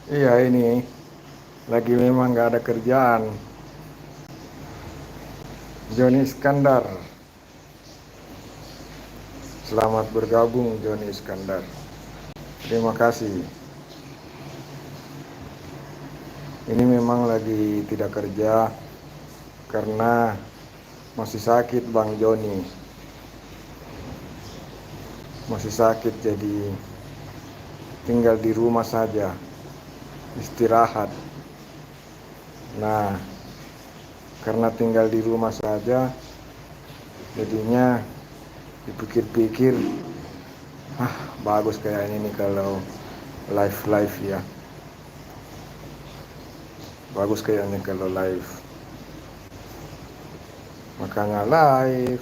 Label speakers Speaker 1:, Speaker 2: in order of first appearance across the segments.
Speaker 1: Iya ini lagi memang nggak ada kerjaan. Joni Iskandar, selamat bergabung Joni Iskandar. Terima kasih. Ini memang lagi tidak kerja karena masih sakit Bang Joni. Masih sakit jadi tinggal di rumah saja, istirahat. Nah, karena tinggal di rumah saja, jadinya dipikir-pikir, bagus kayaknya ini kalau live ya. Bagus kayaknya kalau live. Makanya live.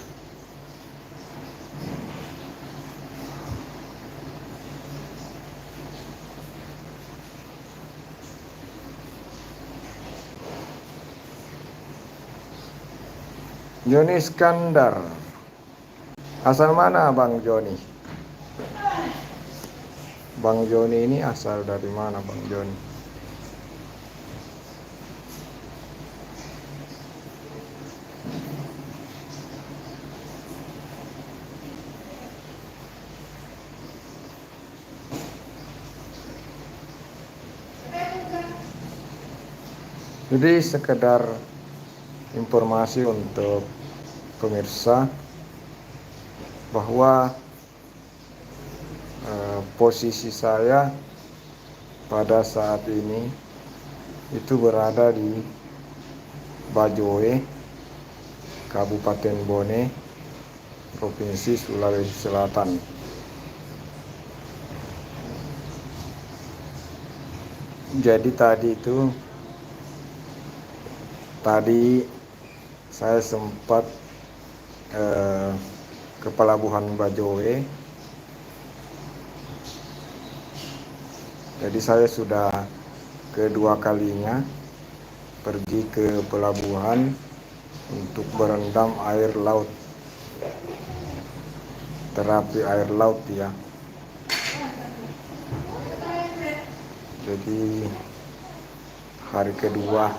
Speaker 1: Joni Iskandar. Asal mana Bang Joni? Bang Joni ini asal dari mana Bang Joni? Jadi sekedar informasi untuk pemirsa bahwa posisi saya pada saat ini itu berada di Bajoe, Kabupaten Bone, Provinsi Sulawesi Selatan. Jadi tadi saya sempat ke Pelabuhan Bajoe. Jadi saya sudah kedua kalinya pergi ke pelabuhan untuk berendam air laut, terapi air laut ya. Jadi hari kedua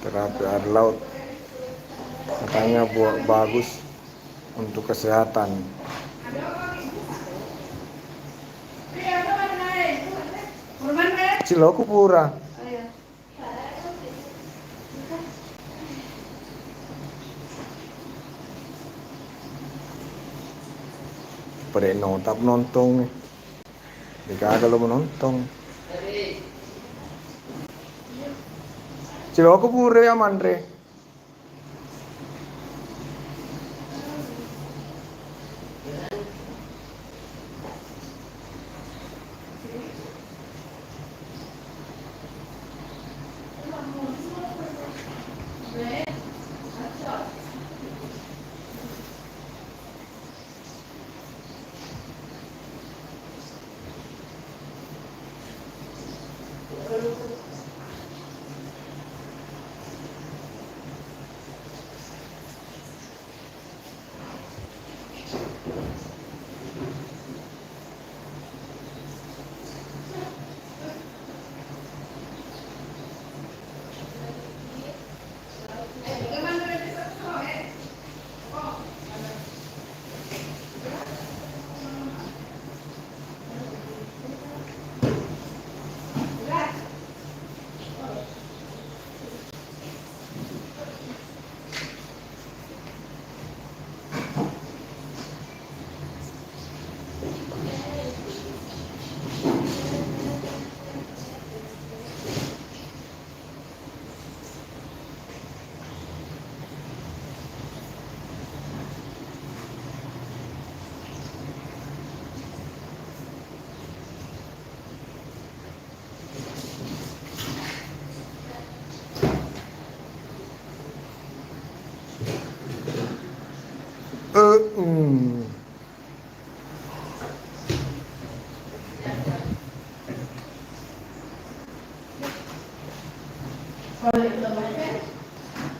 Speaker 1: terapi air laut, katanya bagus untuk kesehatan. Ciloku pura. Pada nonton nih. Jika ada lo menonton. Ciloku pura ya Mandre.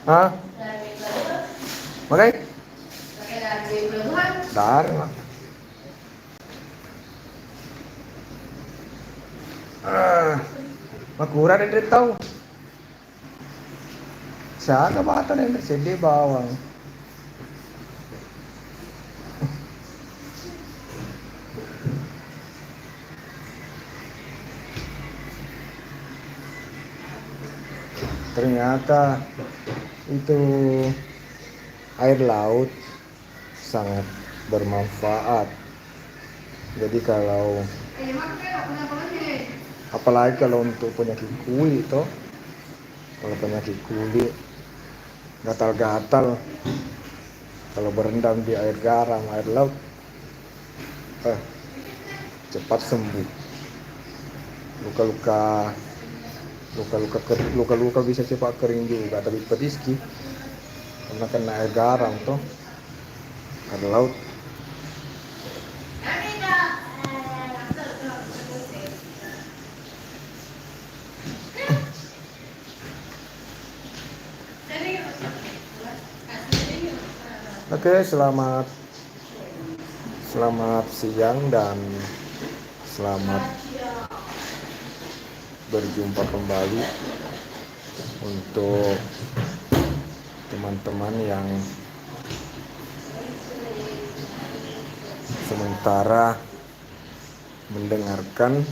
Speaker 1: Hah? Oke? Dari lah. Makura dia tahu. Siapa bata yang sedih bawang. Ternyata itu air laut sangat bermanfaat. Jadi kalau apalagi kalau untuk penyakit kulit toh, kalau penyakit kulit gatal-gatal, kalau berendam di air garam, air laut, cepat sembuh. Luka-luka bisa cepat kering juga, tapi pediski karena kena air garam toh, air laut. Oke, selamat siang dan selamat berjumpa kembali untuk teman-teman yang sementara mendengarkan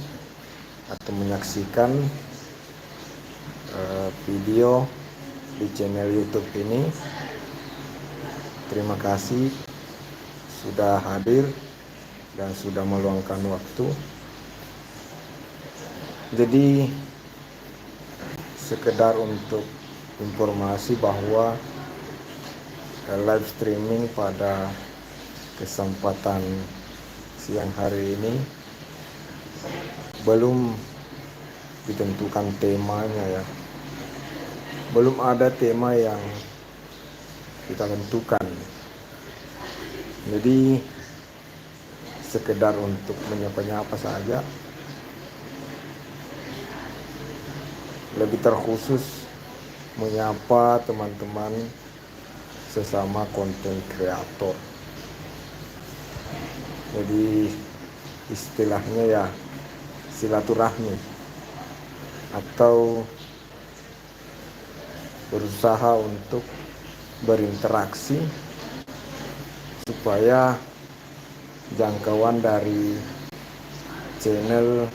Speaker 1: atau menyaksikan video di channel YouTube ini. Terima kasih sudah hadir dan sudah meluangkan waktu. Jadi sekedar untuk informasi bahwa live streaming pada kesempatan siang hari ini belum ditentukan temanya ya. Belum ada tema yang kita tentukan. Jadi sekedar untuk menyapa-nyapa saja. Lebih terkhusus menyapa teman-teman sesama konten kreator. Jadi istilahnya ya silaturahmi atau berusaha untuk berinteraksi supaya jangkauan dari channel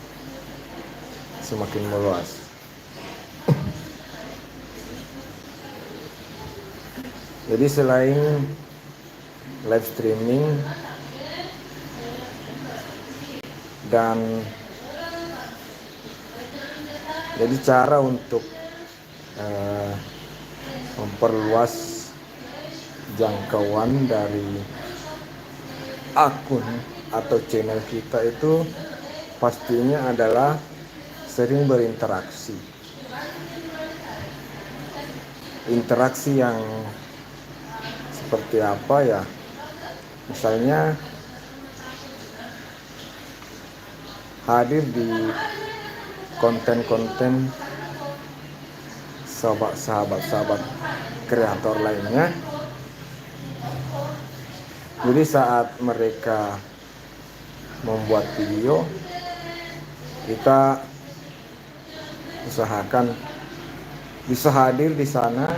Speaker 1: semakin meluas. Jadi selain live streaming dan jadi cara untuk memperluas jangkauan dari akun atau channel kita itu pastinya adalah sering berinteraksi. Interaksi yang seperti apa ya? Misalnya hadir di konten-konten sahabat kreator lainnya. Jadi saat mereka membuat video, kita usahakan bisa hadir di sana,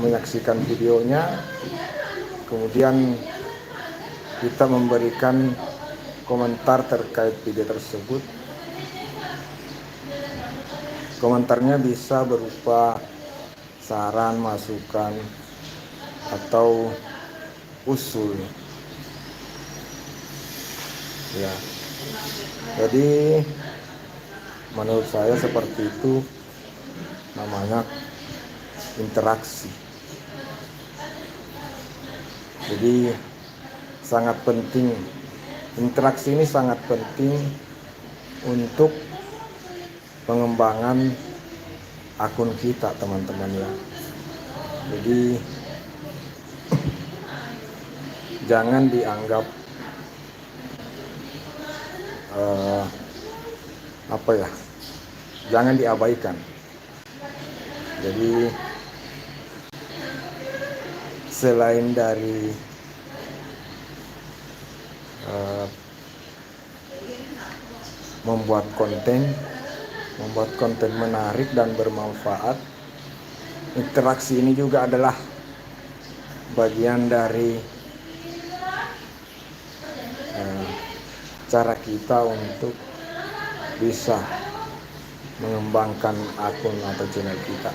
Speaker 1: menyaksikan videonya, kemudian kita memberikan komentar terkait video tersebut. Komentarnya bisa berupa saran, masukan, atau usul ya. Jadi menurut saya seperti itu namanya interaksi. Jadi sangat penting, interaksi ini sangat penting untuk pengembangan akun kita, teman-teman ya. Jadi jangan dianggap jangan diabaikan. Jadi selain dari membuat konten menarik dan bermanfaat. Interaksi ini juga adalah bagian dari cara kita untuk bisa mengembangkan akun atau channel kita.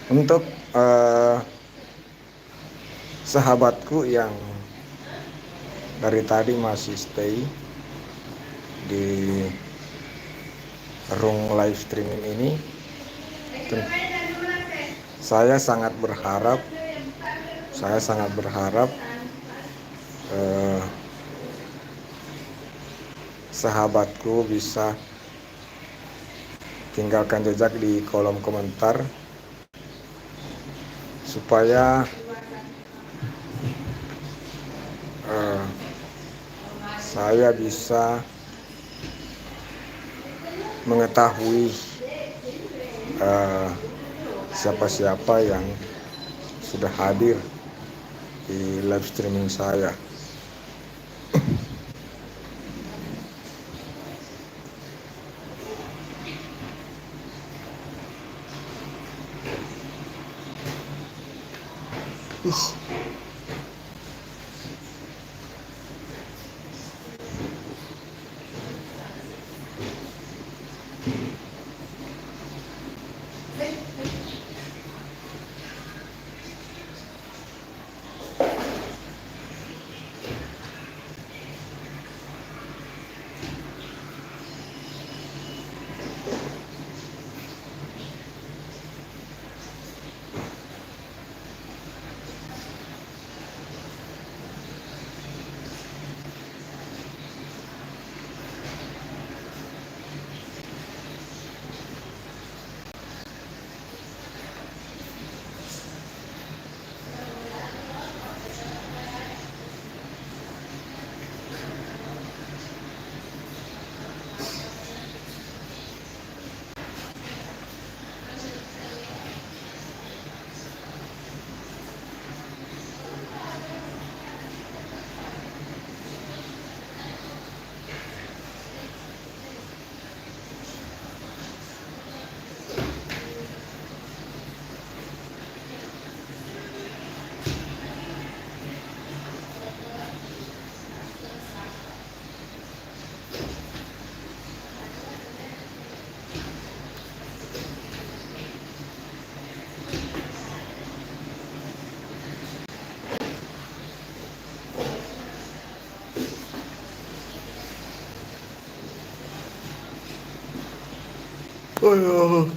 Speaker 1: Untuk sahabatku yang dari tadi masih stay di room live streaming ini, saya sangat berharap sahabatku bisa tinggalkan jejak di kolom komentar supaya saya bisa mengetahui siapa-siapa yang sudah hadir di live streaming saya.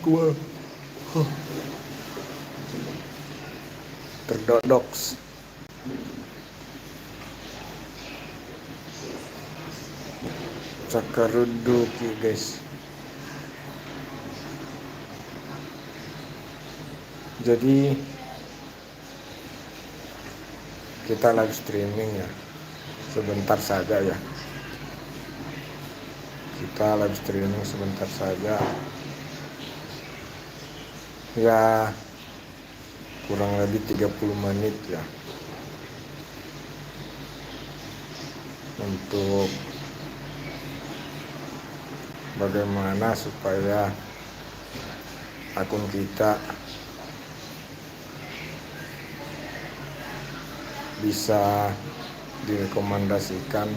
Speaker 1: Gua terdodoks. Cakaruduki guys. Jadi kita live streaming ya, sebentar saja ya. Kita live streaming sebentar saja. Ya kurang lebih 30 menit ya, untuk bagaimana supaya akun kita bisa direkomendasikan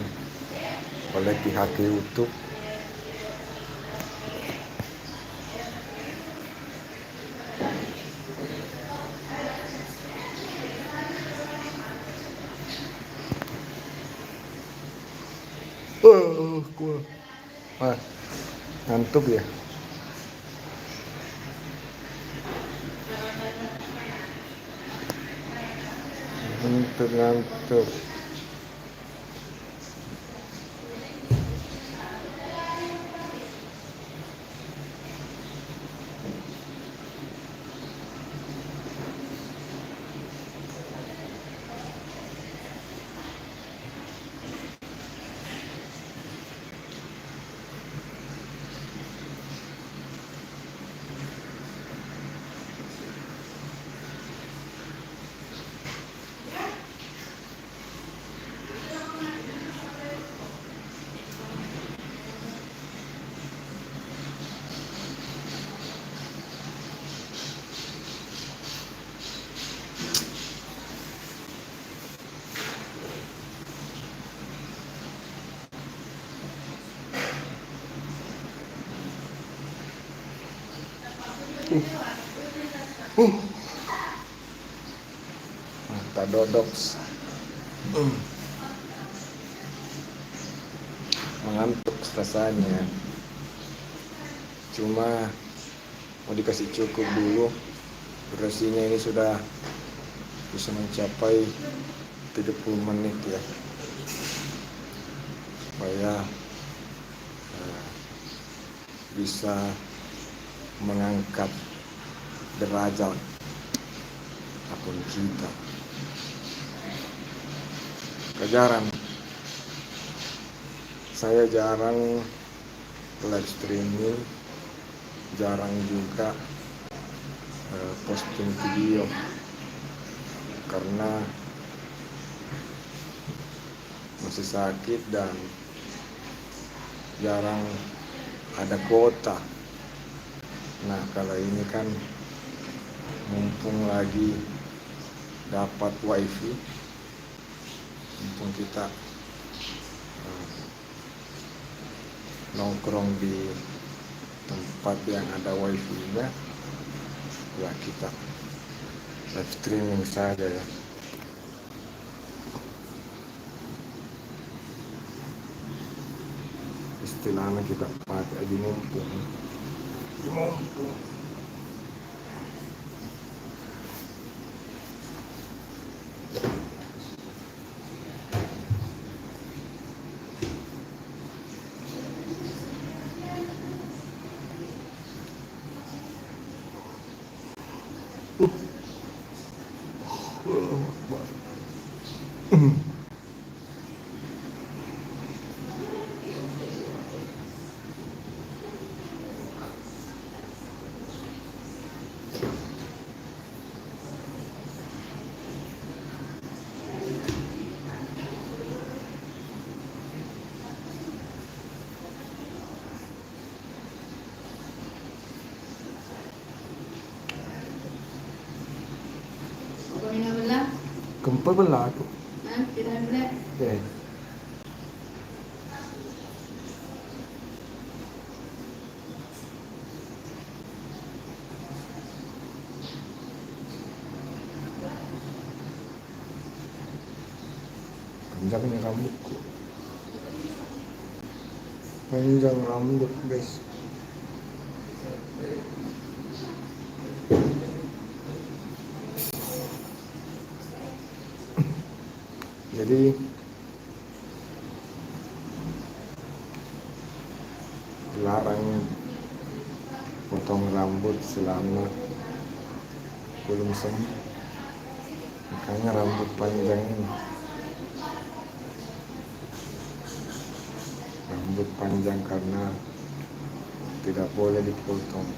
Speaker 1: oleh pihak YouTube. Gua ngantuk ya. Ngantuk. Mata dodoks. Mengantuk rasanya. Cuma mau dikasih cukup dulu. Durasinya ini sudah bisa mencapai 30 menit ya, supaya bisa mengangkat derajat akun kita. Kejaran saya jarang live streaming, jarang juga posting video karena masih sakit dan jarang ada kuota. Nah, kalau ini kan mumpung lagi dapat wifi, mumpung kita nongkrong di tempat yang ada wifi-nya, ya kita live streaming saja ya. Istilahnya kita pakai di mumpung. Kempal belah aku.
Speaker 2: Tidak ada.
Speaker 1: Okay. Panjangnya rambutku. Panjang rambut guys. Jadi larang potong rambut selama belum sembuh, makanya rambut panjang ini. Rambut panjang karena tidak boleh dipotong.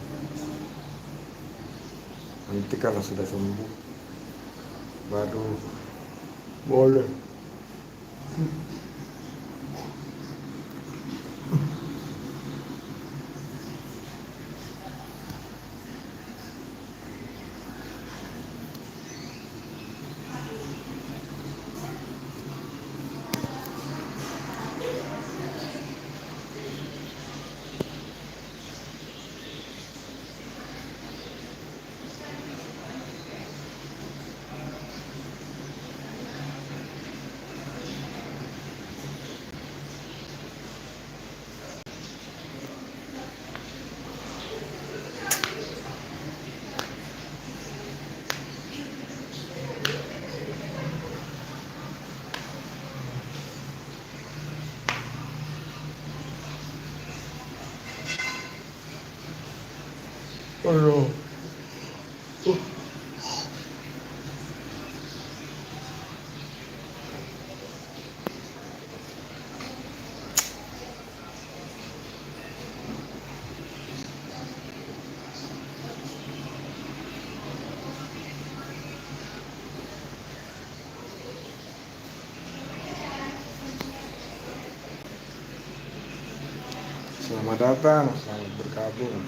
Speaker 1: Nanti kalau sudah sembuh baru boleh. Aduh. Selamat datang, selamat bergabung.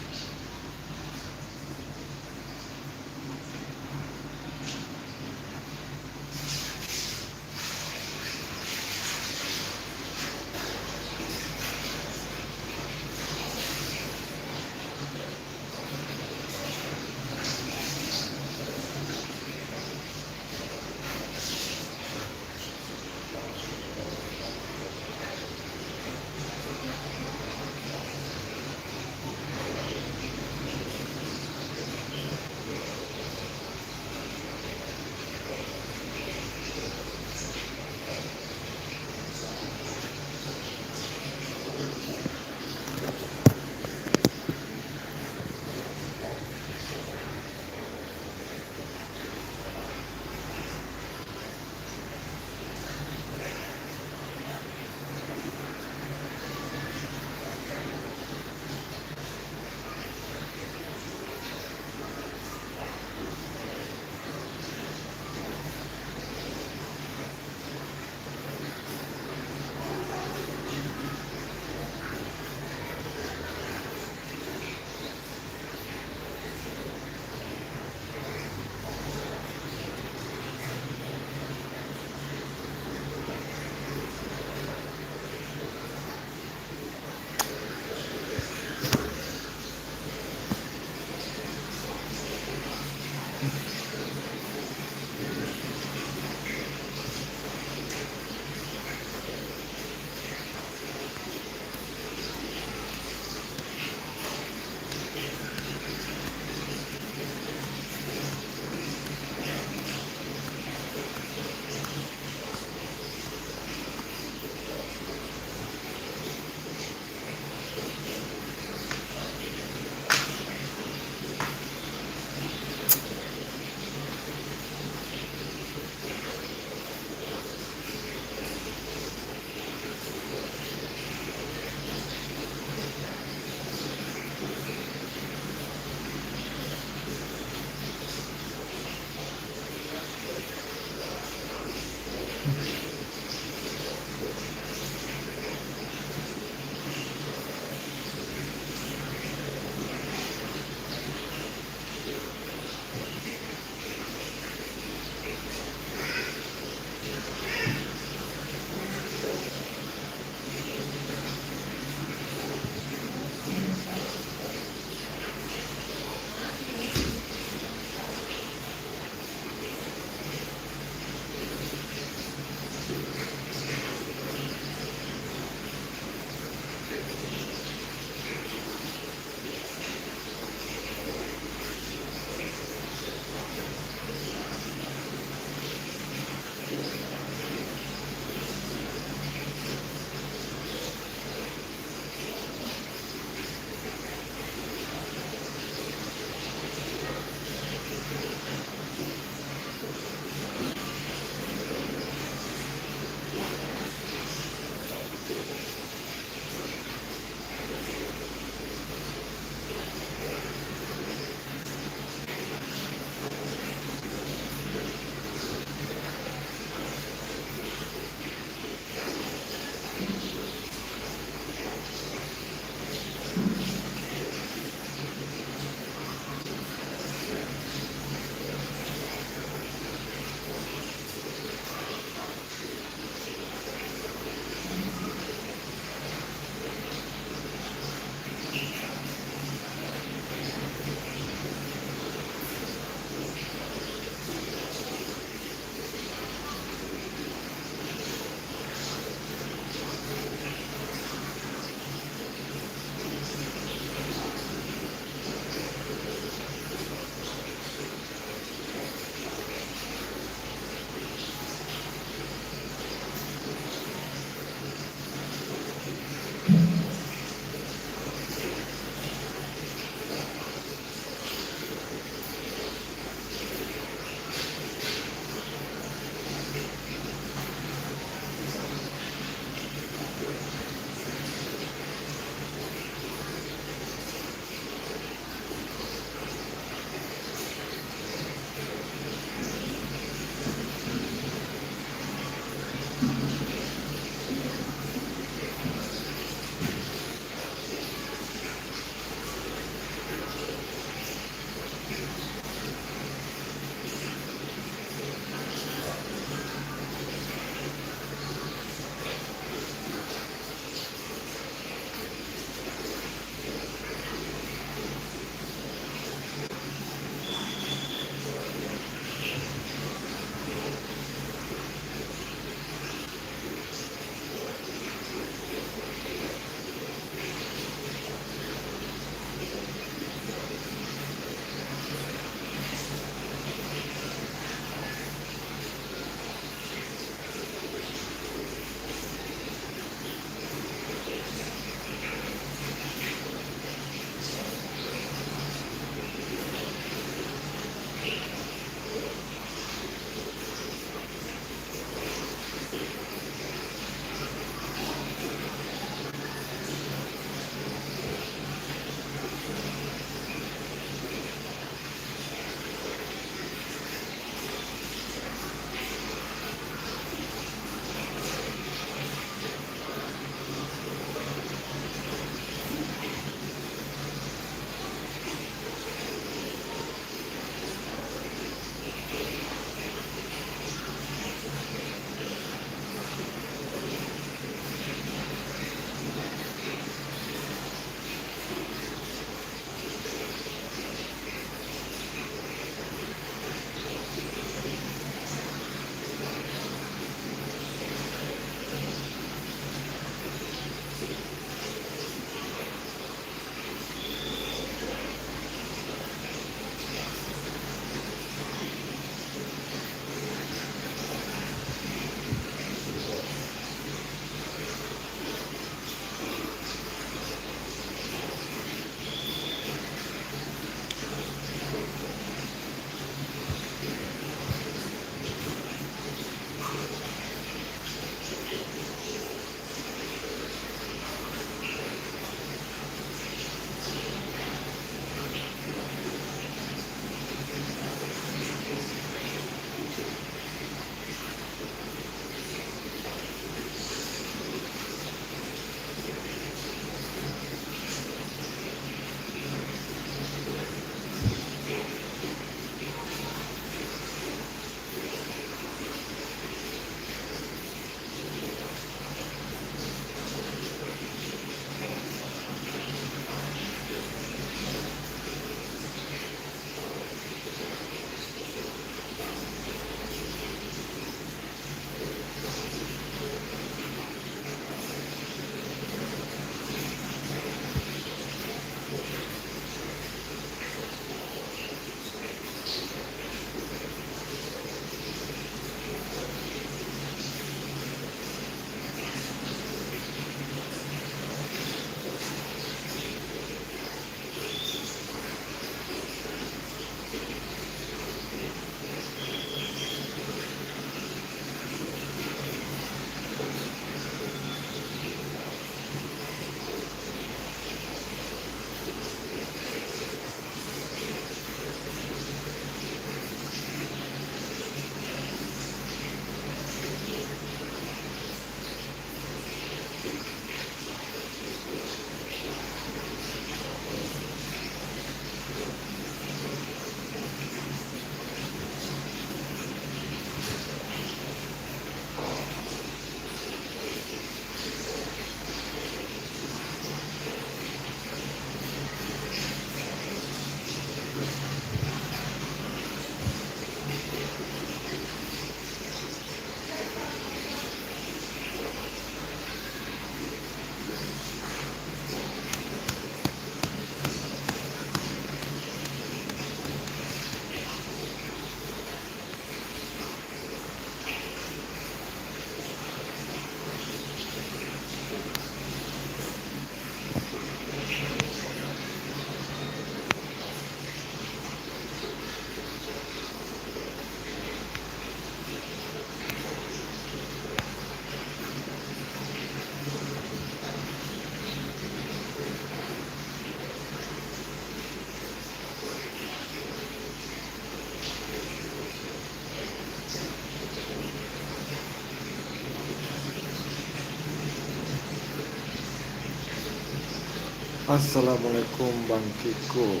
Speaker 1: Assalamualaikum Bang Kiko.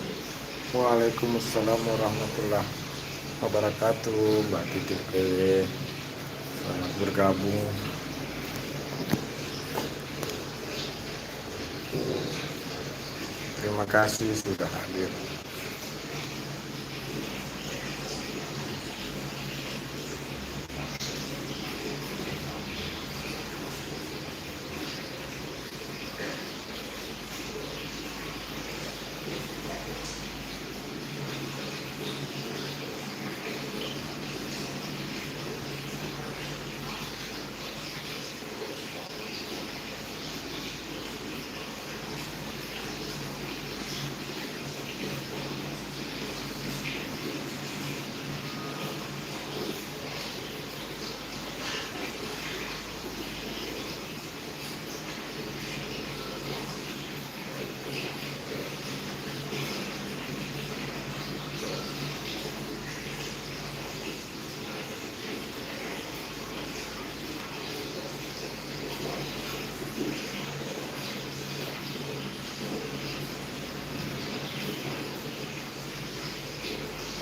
Speaker 1: Waalaikumsalam warahmatullahi wabarakatuh. Mbak Titik PW, selamat bergabung. Terima kasih sudah hadir.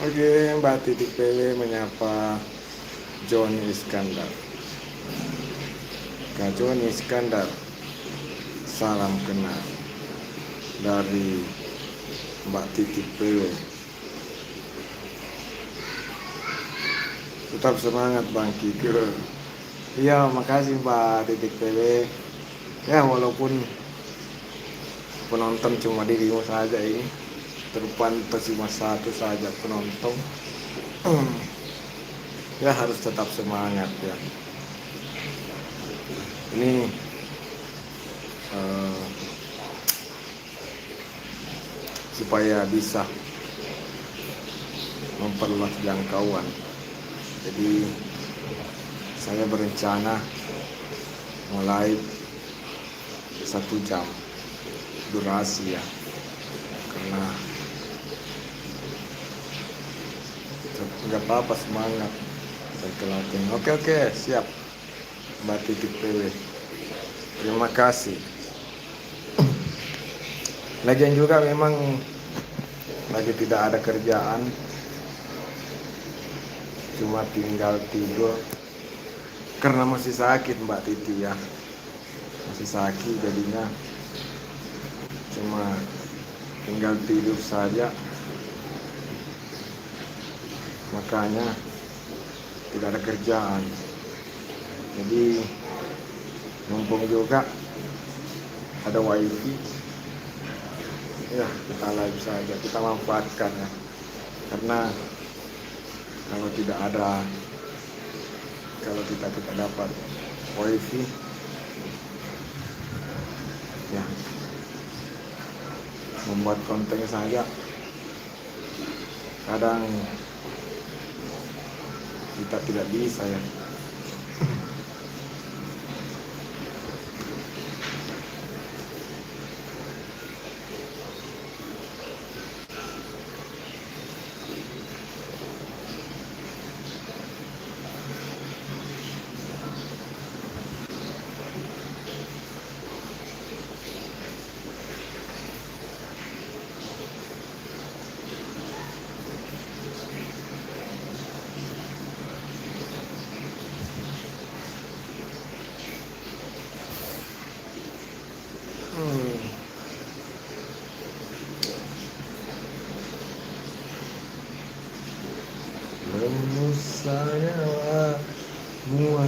Speaker 1: Oke, Mbak Titik PW menyapa Joni Iskandar. Kak Joni Iskandar, salam kenal dari Mbak Titik PW. Tetap semangat Bang Kiko. Iya, makasih Mbak Titik PW. Ya, walaupun penonton cuma dirimu saja ini, terpantau cuma satu saja penonton. Ya harus tetap semangat ya. Ini supaya bisa memperluas jangkauan. Jadi saya berencana mulai 1 jam durasi ya, karena nggak apa-apa, semangat latihan. Oke, siap Mbak Titik PW, terima kasih. Lagian juga memang lagi tidak ada kerjaan, cuma tinggal tidur karena masih sakit Mbak Titi ya, masih sakit, jadinya cuma tinggal tidur saja, makanya tidak ada kerjaan. Jadi mumpung juga ada wifi ya, kita live saja, kita manfaatkan ya, karena kalau kita tidak dapat wifi ya, membuat konten saja kadang kita tidak bisa ya. Saya muan.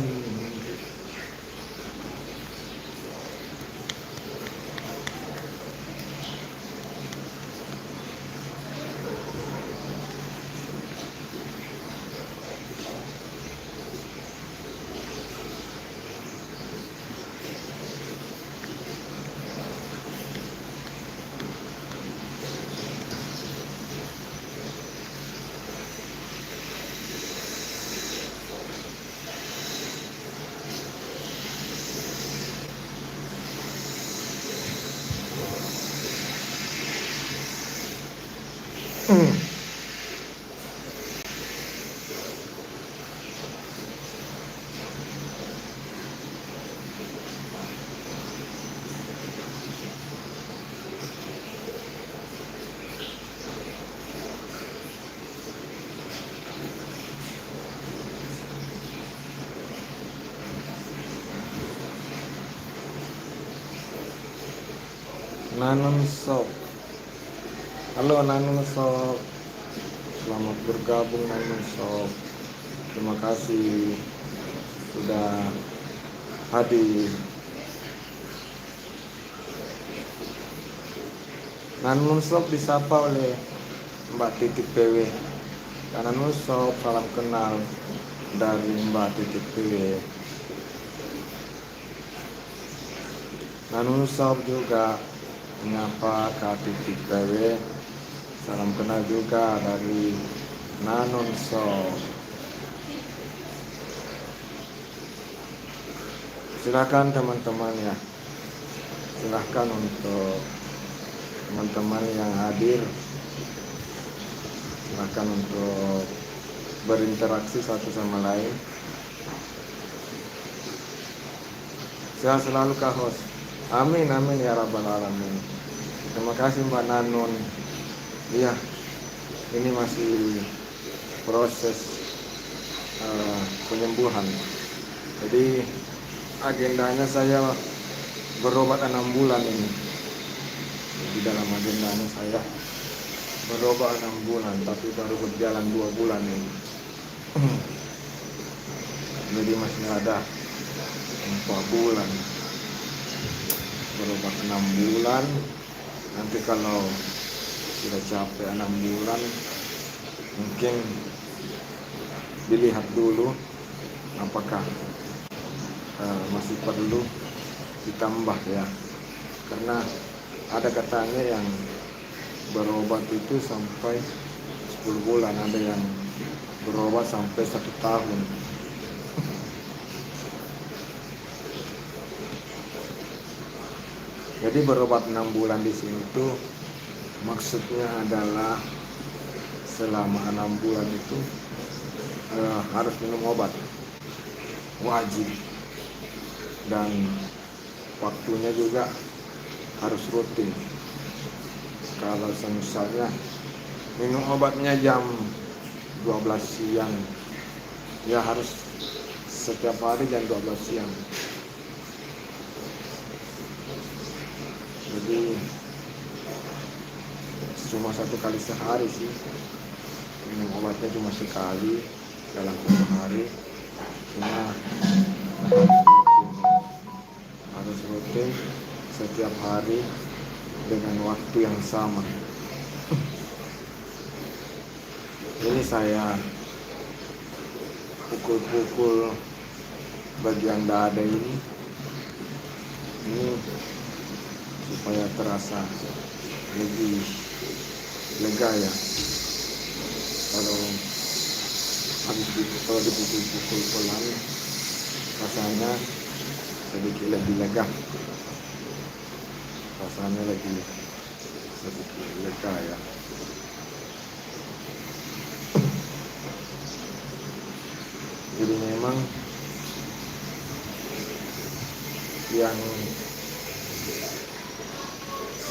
Speaker 1: Nanon Shop. Halo Nanon Shop, selamat bergabung Nanon Shop. Terima kasih sudah hadir. Nanon Shop disapa oleh Mbak Titik PW. Nanon Shop, salam kenal dari Mbak Titik PW. Nanon Shop juga menyapa Kak Titik PW. Salam kenal juga dari Nanon Shop. Silakan teman-teman ya. Silakan untuk teman-teman yang hadir. Silakan untuk berinteraksi satu sama lain. Sehat selalu Kak Host. Amin amin ya rabbal alamin. Terima kasih Mbak Nanon. Iya, ini masih proses penyembuhan. Jadi agendanya saya berobat 6 bulan ini. Di dalam agendanya saya berobat 6 bulan, tapi baru berjalan 2 bulan ini. Jadi masih ada 4 bulan. Berobat 6 bulan. Nanti kalau sudah capek 6 bulan, mungkin dilihat dulu apakah masih perlu ditambah ya, karena ada katanya yang berobat itu sampai 10 bulan, ada yang berobat sampai 1 tahun. Jadi berobat 6 bulan di sini tuh maksudnya adalah selama 6 bulan itu harus minum obat, wajib, dan waktunya juga harus rutin. Kalau misalnya minum obatnya jam 12 siang, ya harus setiap hari jam 12 siang. Jadi cuma 1 kali sehari sih, minum obatnya cuma sekali dalam 1 hari. Cuma harus rutin setiap hari dengan waktu yang sama. Ini saya pukul-pukul bagian dada ini supaya terasa lebih lega ya. Kalau dipukul-pukul pelan, rasanya sedikit lebih lega. Rasanya lebih sedikit lega ya. Jadi memang yang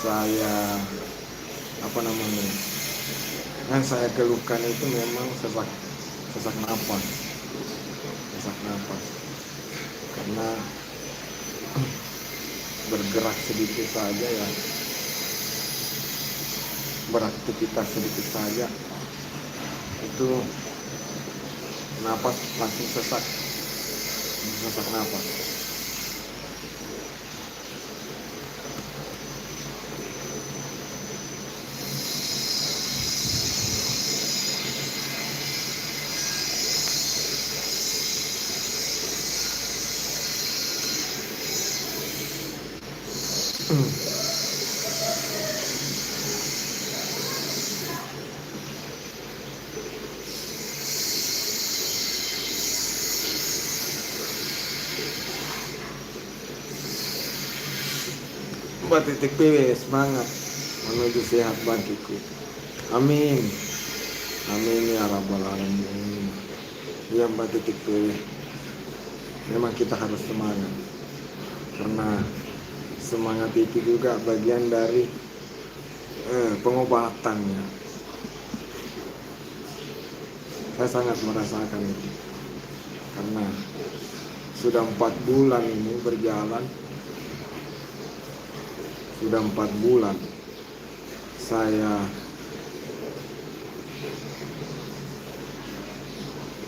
Speaker 1: saya yang saya keluhkan itu memang sesak napas, karena bergerak sedikit saja ya, beraktivitas sedikit saja itu napas langsung sesak napas. Mbak Titik PW, semangat menuju sehat bagiku. Amin amin ya rabbal alamin. Ya Mbak Titik PW, memang kita harus semangat, karena semangat itu juga bagian dari pengobatannya. Saya sangat merasakan itu, karena sudah 4 bulan ini berjalan, sudah 4 bulan saya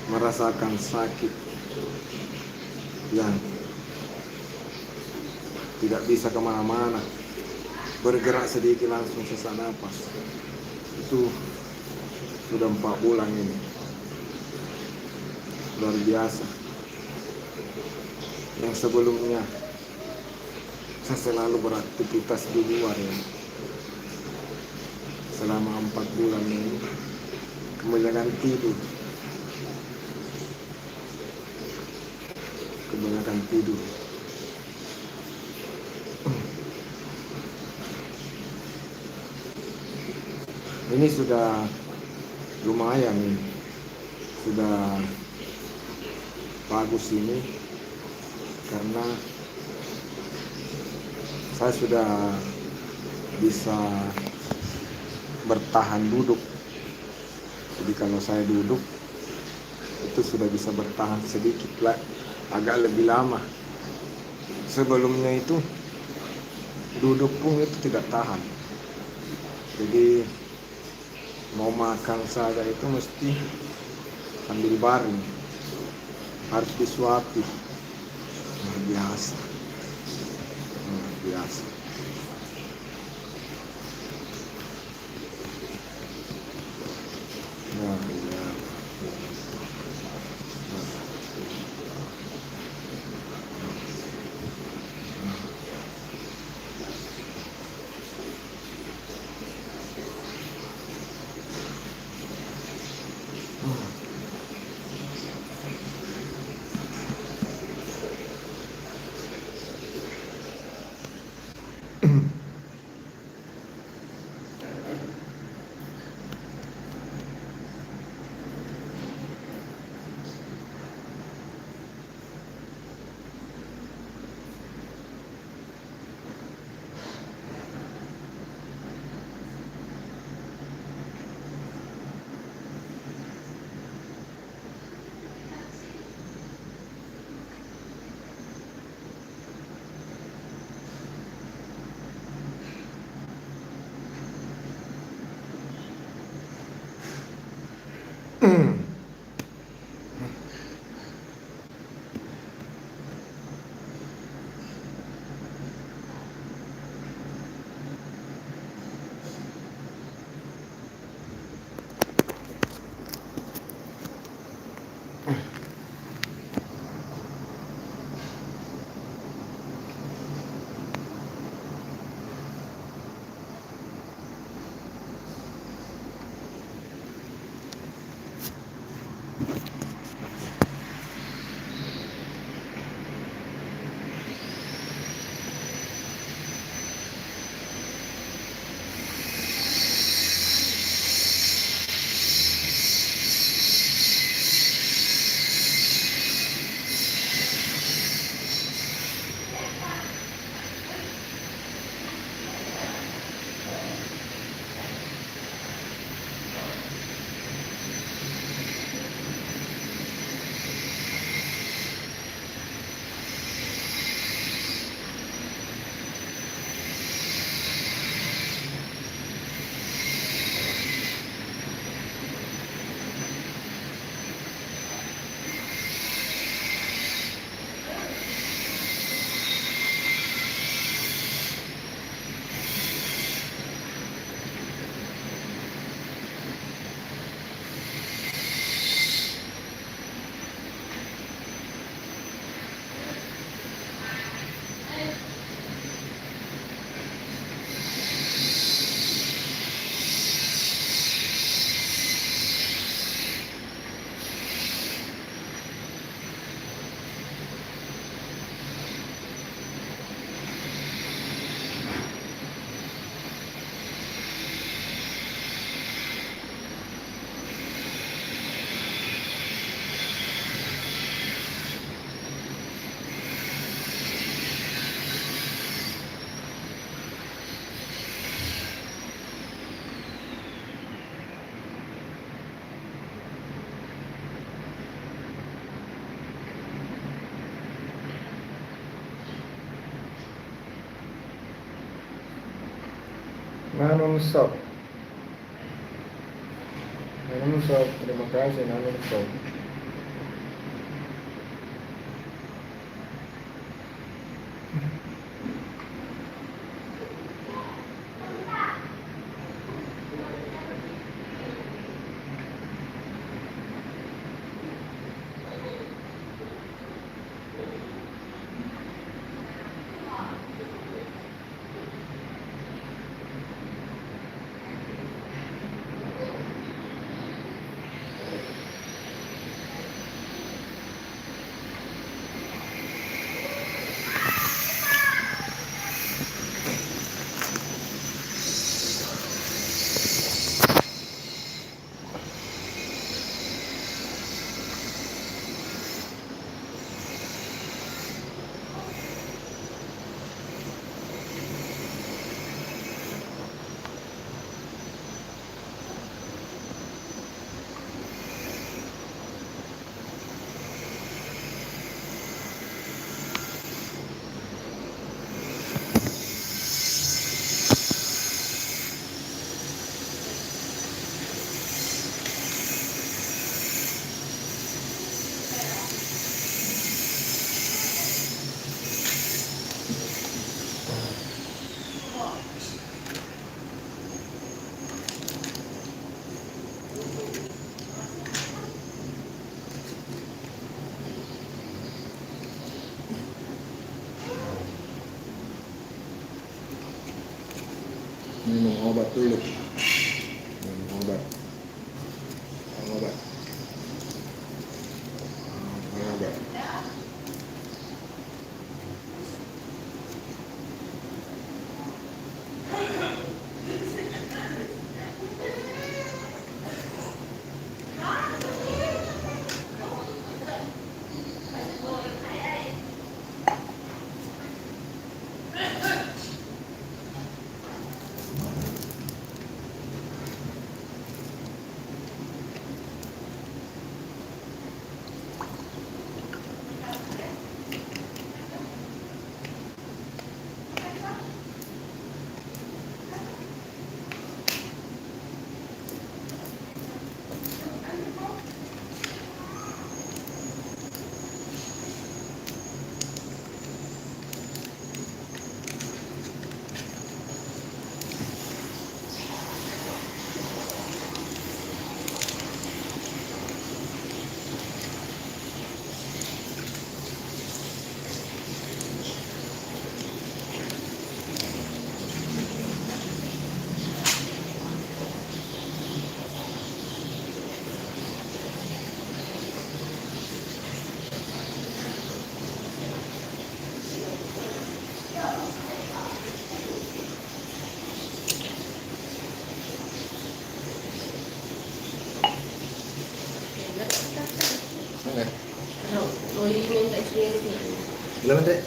Speaker 1: merasakan sakit yang tidak bisa kemana-mana, bergerak sedikit langsung sesak napas. Itu sudah 4 bulan ini, luar biasa. Yang sebelumnya saya selalu beraktivitas di luar ya. Selama 4 bulan ini kebanyakan tidur. Ini sudah lumayan nih, sudah bagus ini karena saya sudah bisa bertahan duduk. Jadi kalau saya duduk itu sudah bisa bertahan sedikit lah, agak lebih lama. Sebelumnya itu duduk pun itu tidak tahan. Jadi mau makan saja itu mesti sambil baring, harus disuapi. Luar biasa, luar biasa. Nah, ya. Nanungsop. Nanungsop, terima kasih Nanungsop. Minum obat dulu. Minum obat. Minum obat. Minum obat. Oke. Belum deh.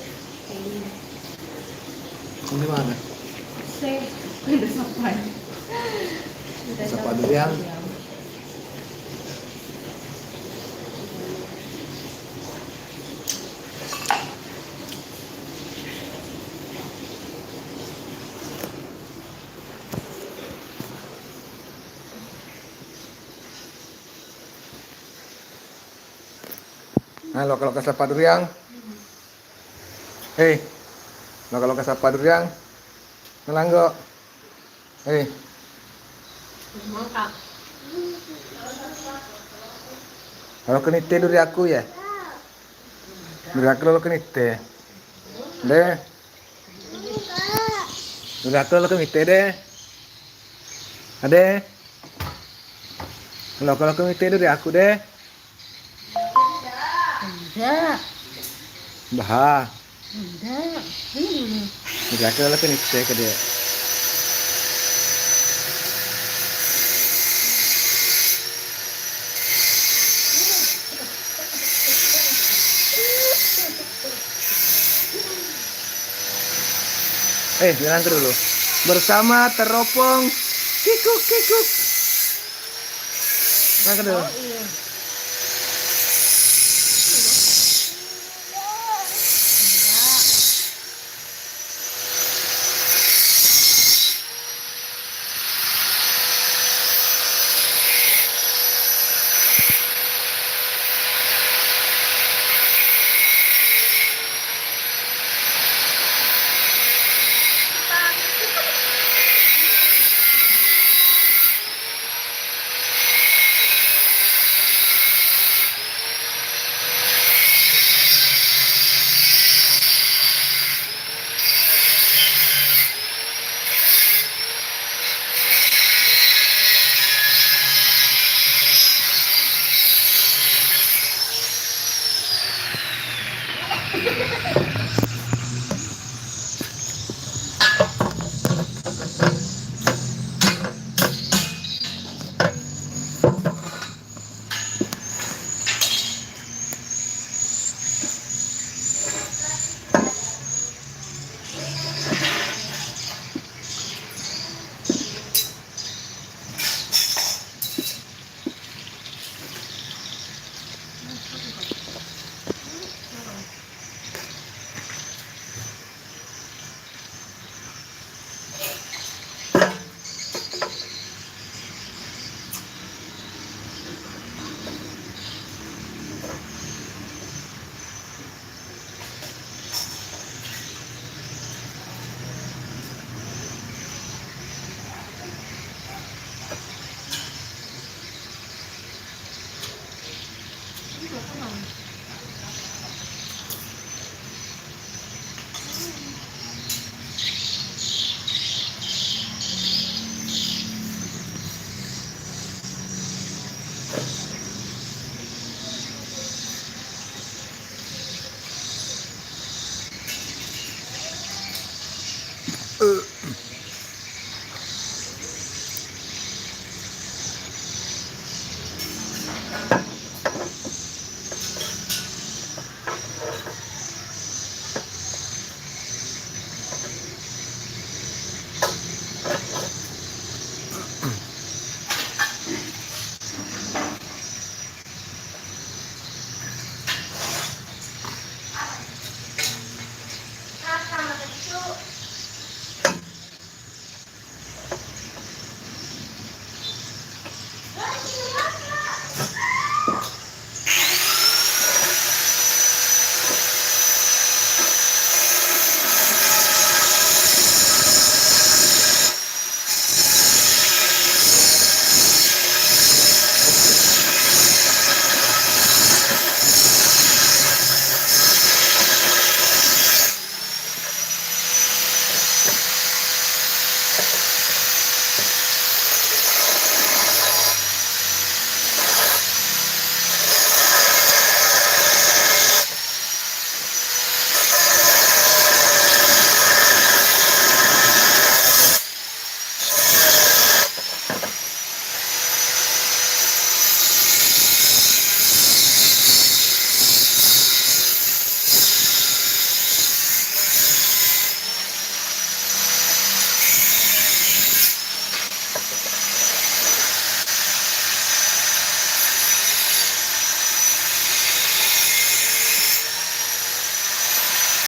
Speaker 1: Ini mana?
Speaker 2: Udah sampai.
Speaker 1: Sapa durian. Halo, kalau ke sapa durian. Hei. Kalau ke sapa durian. Nelanggo. Hei.
Speaker 2: Mangkak.
Speaker 1: Kalau kenite duri aku ya. Duri aku lo kenite. Deh. Duri aku lo kenite deh. Ade. Kalau kenite duri aku deh.
Speaker 2: Enggak.
Speaker 1: Bah.
Speaker 2: Enggak.
Speaker 1: Duri aku lo kenite ke dia. Jalan ke dulu. Bersama teropong kikuk kikuk. Jalan ke dulu.
Speaker 2: Oh iya. Enggak kenal.